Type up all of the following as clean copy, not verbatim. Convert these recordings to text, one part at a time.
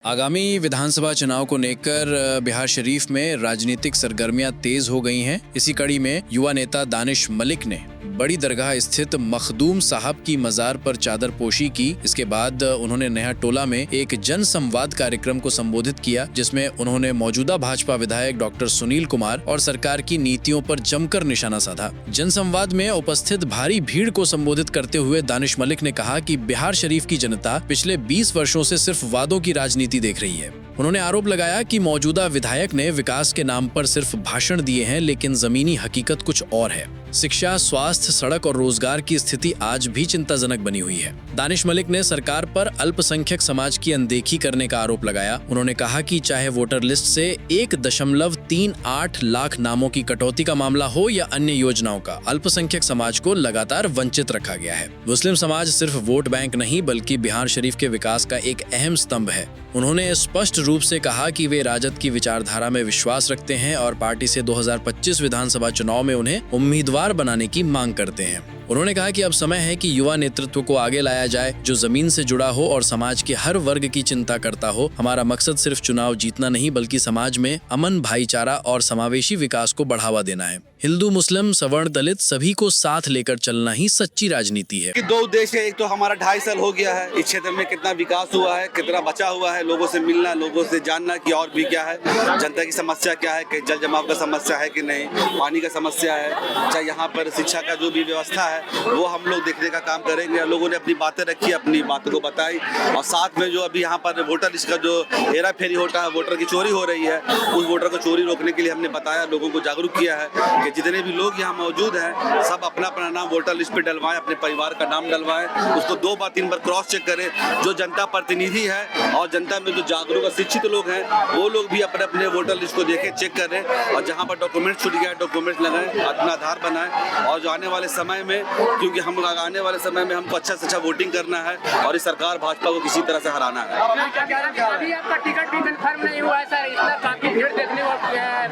आगामी विधानसभा चुनाव को लेकर बिहार शरीफ में राजनीतिक सरगर्मियां तेज हो गई हैं। इसी कड़ी में युवा नेता दानिश मलिक ने बड़ी दरगाह स्थित मखदूम साहब की मजार पर चादर पोशी की। इसके बाद उन्होंने नया टोला में एक जन संवाद कार्यक्रम को संबोधित किया, जिसमें उन्होंने मौजूदा भाजपा विधायक डॉक्टर सुनील कुमार और सरकार की नीतियों पर जमकर निशाना साधा। जन संवाद में उपस्थित भारी भीड़ को संबोधित करते हुए दानिश मलिक ने कहा कि बिहार शरीफ की जनता पिछले 20 वर्षों से सिर्फ वादों की राजनीति देख रही है। उन्होंने आरोप लगाया कि मौजूदा विधायक ने विकास के नाम पर सिर्फ भाषण दिए हैं, लेकिन जमीनी हकीकत कुछ और है। शिक्षा, स्वास्थ्य, सड़क और रोजगार की स्थिति आज भी चिंताजनक बनी हुई है। दानिश मलिक ने सरकार पर अल्पसंख्यक समाज की अनदेखी करने का आरोप लगाया। उन्होंने कहा कि चाहे वोटर लिस्ट से 1.38 लाख नामों की कटौती का मामला हो या अन्य योजनाओं का, अल्पसंख्यक समाज को लगातार वंचित रखा गया है। मुस्लिम समाज सिर्फ वोट बैंक नहीं बल्कि बिहार शरीफ के विकास का एक अहम स्तंभ है। उन्होंने स्पष्ट रूप से कहा कि वे राजद की विचारधारा में विश्वास रखते हैं और पार्टी से 2025 विधानसभा चुनाव में उन्हें उम्मीदवार बनाने की मांग करते हैं। उन्होंने कहा कि अब समय है कि युवा नेतृत्व को आगे लाया जाए, जो जमीन से जुड़ा हो और समाज के हर वर्ग की चिंता करता हो। हमारा मकसद सिर्फ चुनाव जीतना नहीं बल्कि समाज में अमन, भाईचारा और समावेशी विकास को बढ़ावा देना है। हिंदू, मुस्लिम, सवर्ण, दलित सभी को साथ लेकर चलना ही सच्ची राजनीति है। दो उद्देश्य है। एक तो हमारा 2.5 साल हो गया है, इस क्षेत्र में कितना विकास हुआ है, कितना बचा हुआ है, लोगों से मिलना, लोगों से जानना कि और भी क्या है, जनता की समस्या क्या है, कि जल जमाव का समस्या है कि नहीं, पानी का समस्या है, चाहे यहाँ पर शिक्षा का जो भी व्यवस्था है वो हम लोग देखने का काम करेंगे। लोगों ने अपनी बातें रखी, अपनी बातों को बताई और साथ में जो अभी यहाँ पर वोटर लिस्ट का जो हेरा फेरी होता है, वोटर की चोरी हो रही है, उस वोटर को चोरी रोकने के लिए हमने बताया, लोगों को जागरूक किया है कि जितने भी लोग यहाँ मौजूद हैं सब अपना अपना नाम वोटर लिस्ट पे डलवाएं, अपने परिवार का नाम डलवाएं, उसको 2 बार 3 बार क्रॉस चेक करें। जो जनता प्रतिनिधि है और जनता में जो जागरूक और शिक्षित लोग हैं वो लोग भी अपने अपने वोटर लिस्ट को देखें, चेक करें और जहाँ पर डॉक्यूमेंट छूट गया डॉक्यूमेंट लगाएं, अपना आधार बनाएं। और जो आने वाले समय में, क्योंकि हम आने वाले समय में हमको अच्छा से अच्छा वोटिंग करना है और इस सरकार भाजपा को किसी तरह से हराना है। अभी आपका टिकट भी कंफर्म नहीं हुआ है सर, इतना काफी भीड़ देखने को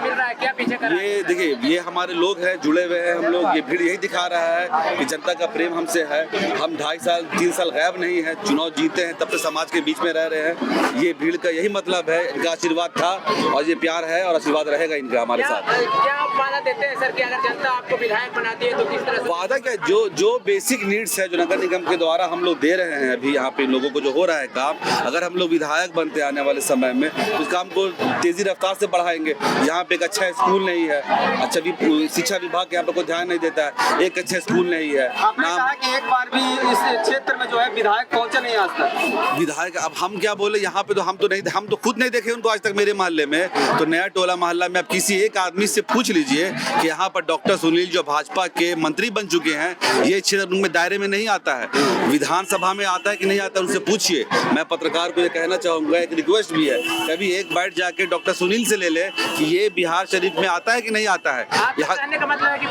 मिल रहा है, क्या पीछे कर रहा है? ये देखिए, ये हमारे लोग हैं, जुड़े हुए हैं हम लोग। ये भीड़ यही दिखा रहा है कि जनता का प्रेम हमसे है। हम 2.5 साल 3 साल गायब नहीं है, चुनाव जीते हैं तब से समाज के बीच में रह रहे हैं। ये भीड़ का यही मतलब है, इनका आशीर्वाद था और ये प्यार है और आशीर्वाद रहेगा इनका हमारे साथ। क्या आप वादा देते हैं सर कि अगर जनता आपको विधायक बनाती है तो किस तरह से? वादा क्या, जो बेसिक नीड्स है जो नगर निगम के द्वारा हम लोग दे रहे हैं अभी यहाँ पे लोगों को जो हो रहा है काम, अगर हम लोग विधायक बनते आने वाले समय में तो उस काम को तेजी रफ्तार से बढ़ाएंगे। यहाँ पे एक अच्छा स्कूल नहीं है, अच्छा भी शिक्षा विभाग यहाँ पे कोई ध्यान नहीं देता है, एक अच्छा स्कूल नहीं है। आपने कहा कि एक बार भी इस क्षेत्र में जो है विधायक पहुंचे नहीं आज तक। विधायक अब हम क्या बोले, यहाँ पे तो हम तो खुद नहीं देखे उनको आज तक मेरे मोहल्ले में। तो नया टोला मोहल्ला में आप किसी एक आदमी से पूछ लीजिए कि यहाँ पर डॉक्टर सुनील जो भाजपा के मंत्री बन चुके हैं, ये क्षेत्र में दायरे में नहीं आता है, विधानसभा में आता है कि नहीं आता, उनसे पूछिए। मैं पत्रकार को ये कहना चाहूंगा, एक रिक्वेस्ट भी है, कभी एक बाइट जाके डॉक्टर सुनील से ले ले कि ये बिहार शरीफ में आता है कि नहीं आता है। यहाँ कहने का मतलब है कि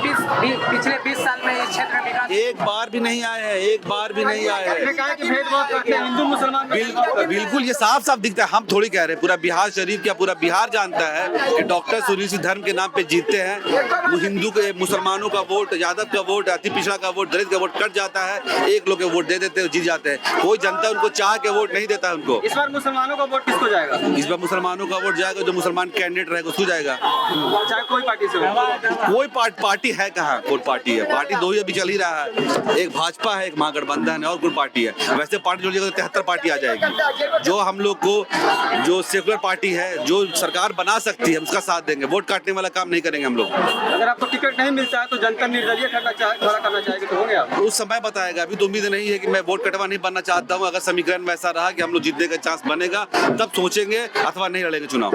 पिछले 20 साल में इस क्षेत्र में विकास एक बार भी नहीं आए हैं, एक बार भी नहीं आए हैं। भेदभाव करते हैं हिंदू मुसलमान। बिल्कुल ये साफ साफ दिखता है। हम थोड़ी कह रहे हैं, पूरा बिहार शरीफ क्या पूरा बिहार जानता है कि डॉक्टर सुनील सिंह धर्म के नाम पे जीतते हैं। वो हिंदू के, मुसलमानों का वोट, यादव का वोट, अति पिछड़ा का वोट, दलित का वोट कट जाता है, एक लोग के वोट दे देते हैं, जीत जाते हैं। कोई जनता उनको चाह के वोट नहीं देता उनको। इस बार मुसलमानों का वोट किसको जाएगा? इस बार मुसलमानों का वोट जाएगा, जो मुसलमान कैंडिडेट रहेगा उसको जाएगा, चाहे कोई पार्टी से हो। कोई पार्टी है कहाँ, कोई पार्टी है? पार्टी 2 ही अभी चल ही रहा है, एक भाजपा है, एक महागठबंधन है और कोई पार्टी है। वैसे पार्टी जोड़िएगा तो 73 पार्टी आ जाएगी। जो हम लोग को, जो सेकुलर पार्टी है, जो सरकार बना सकती है, उसका साथ देंगे। वोट काटने वाला काम नहीं करेंगे हम लोग। अगर आपको टिकट नहीं मिलता है तो जनता निर्दलीय खड़ा करना चाहेगी तो होंगे आप? उस समय बताएगा। अभी तो उम्मीद नहीं है कि मैं वोट कटवा नहीं बनना चाहता हूँ। अगर समीकरण में ऐसा रहा कि हम लोग जीतने का चांस बनेगा तब सोचेंगे, अथवा नहीं लड़ेंगे चुनाव।